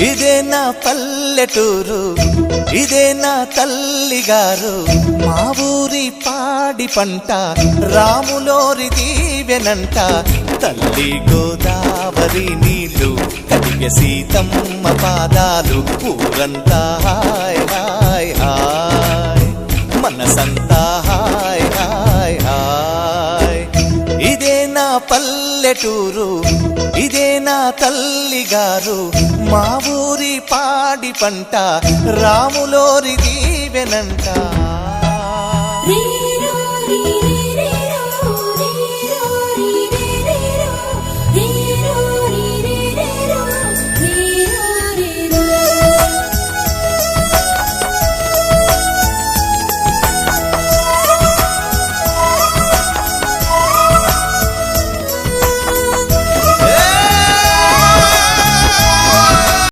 ఇదే నా పల్లెటూరు, ఇదే నా తల్లిగారు, మా ఊరి పాడి పంట రాములోరి దీవెనంట. తల్లి గోదావరి నీళ్ళు కడిగ సీతమ్మ పాదాలు, ఊరంతా హాయ్ హాయ్ హాయ్, మనసంతా హాయ్ హాయ్ హాయ్. ఇదే నా పల్లెటూరు, ఇదే నా తల్లిగారు, మా ఊరి పాడి పంట రాములోరి దీవెనంట.